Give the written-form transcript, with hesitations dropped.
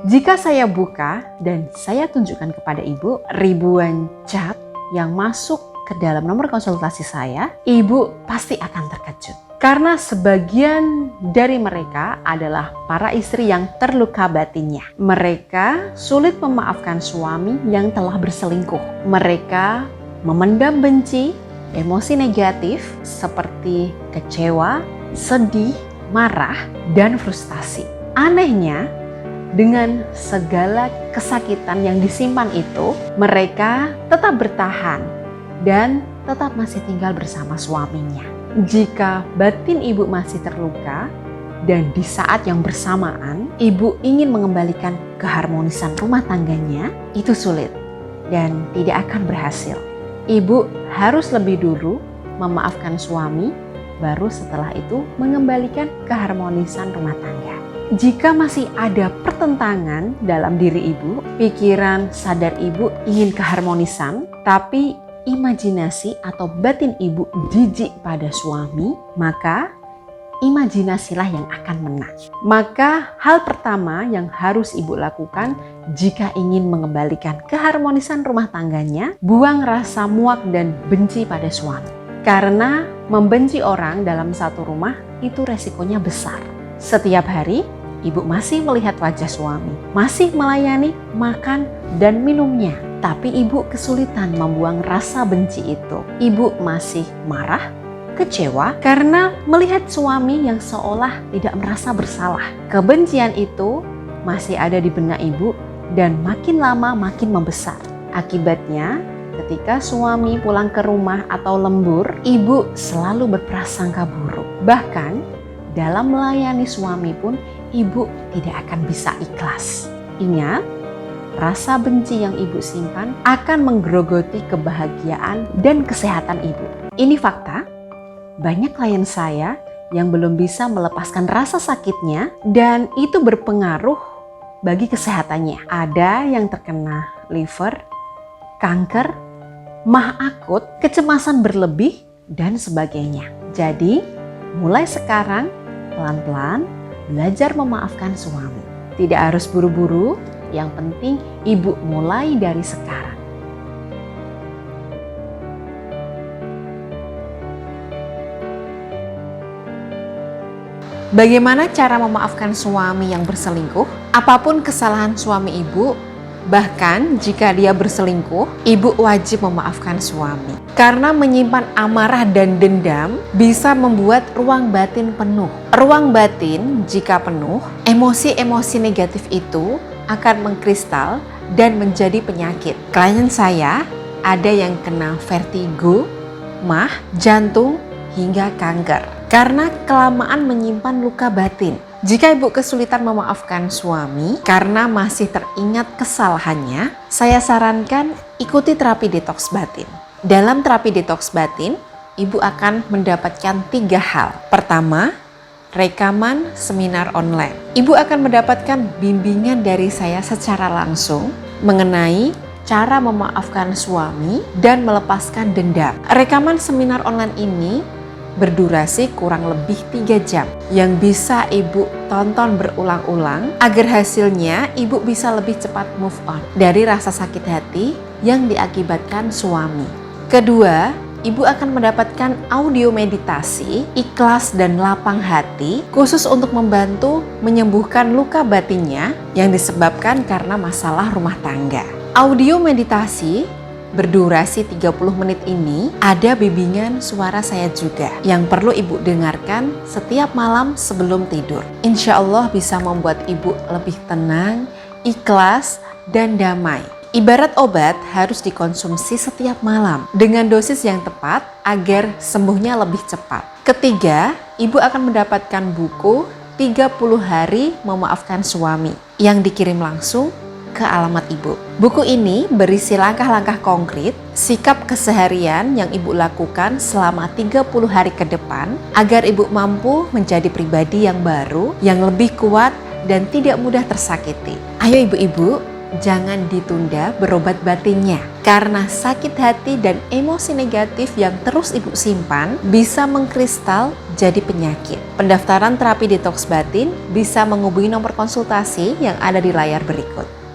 Jika saya buka dan saya tunjukkan kepada ibu ribuan chat yang masuk ke dalam nomor konsultasi saya, ibu pasti akan terkejut. Karena sebagian dari mereka adalah para istri yang terluka batinnya. Mereka sulit memaafkan suami yang telah berselingkuh. Mereka memendam benci, emosi negatif seperti kecewa, sedih, marah, dan frustasi. Anehnya, dengan segala kesakitan yang disimpan itu, mereka tetap bertahan dan tetap masih tinggal bersama suaminya. Jika batin ibu masih terluka dan di saat yang bersamaan ibu ingin mengembalikan keharmonisan rumah tangganya, itu sulit dan tidak akan berhasil. Ibu harus lebih dulu memaafkan suami, baru setelah itu mengembalikan keharmonisan rumah tangga. Jika masih ada pertentangan dalam diri ibu, pikiran sadar ibu ingin keharmonisan, tapi imajinasi atau batin ibu jijik pada suami, maka imajinasilah yang akan menang. Maka hal pertama yang harus ibu lakukan jika ingin mengembalikan keharmonisan rumah tangganya, buang rasa muak dan benci pada suami. Karena membenci orang dalam satu rumah itu resikonya besar. Setiap hari ibu masih melihat wajah suami, masih melayani makan dan minumnya, tapi ibu kesulitan membuang rasa benci itu. Ibu masih marah, kecewa karena melihat suami yang seolah tidak merasa bersalah. Kebencian itu masih ada di benak ibu dan makin lama makin membesar. Akibatnya, ketika suami pulang ke rumah atau lembur, ibu selalu berprasangka buruk. Bahkan dalam melayani suami pun ibu tidak akan bisa ikhlas. Ingat, rasa benci yang ibu simpan akan menggerogoti kebahagiaan dan kesehatan ibu. Ini fakta. Banyak klien saya yang belum bisa melepaskan rasa sakitnya dan itu berpengaruh bagi kesehatannya. Ada yang terkena liver, kanker, mah akut, kecemasan berlebih, dan sebagainya. Jadi, mulai sekarang pelan-pelan belajar memaafkan suami. Tidak harus buru-buru, yang penting ibu mulai dari sekarang. Bagaimana cara memaafkan suami yang berselingkuh? Apapun kesalahan suami ibu, bahkan jika dia berselingkuh, ibu wajib memaafkan suami. Karena menyimpan amarah dan dendam bisa membuat ruang batin penuh. Ruang batin jika penuh, emosi-emosi negatif itu akan mengkristal dan menjadi penyakit. Klien saya ada yang kena vertigo, mah, jantung, hingga kanker. Karena kelamaan menyimpan luka batin. Jika ibu kesulitan memaafkan suami karena masih teringat kesalahannya, saya sarankan ikuti terapi detoks batin. Dalam terapi detoks batin, ibu akan mendapatkan 3 hal. Pertama, rekaman seminar online. Ibu akan mendapatkan bimbingan dari saya secara langsung mengenai cara memaafkan suami dan melepaskan dendam. Rekaman seminar online ini berdurasi kurang lebih 3 jam yang bisa ibu tonton berulang-ulang agar hasilnya ibu bisa lebih cepat move on dari rasa sakit hati yang diakibatkan suami. Kedua, ibu akan mendapatkan audio meditasi, ikhlas dan lapang hati khusus untuk membantu menyembuhkan luka batinnya yang disebabkan karena masalah rumah tangga. Audio meditasi berdurasi 30 menit ini ada bimbingan suara saya juga yang perlu ibu dengarkan setiap malam sebelum tidur. Insya Allah bisa membuat ibu lebih tenang, ikhlas, dan damai. Ibarat obat harus dikonsumsi setiap malam dengan dosis yang tepat agar sembuhnya lebih cepat. Ketiga, ibu akan mendapatkan buku 30 hari memaafkan suami yang dikirim langsung ke alamat ibu. Buku ini berisi langkah-langkah konkret, sikap keseharian yang ibu lakukan selama 30 hari ke depan agar ibu mampu menjadi pribadi yang baru, yang lebih kuat dan tidak mudah tersakiti. Ayo ibu-ibu, jangan ditunda berobat batinnya. Karena sakit hati dan emosi negatif yang terus ibu simpan bisa mengkristal jadi penyakit. Pendaftaran terapi detox batin bisa menghubungi nomor konsultasi yang ada di layar berikut.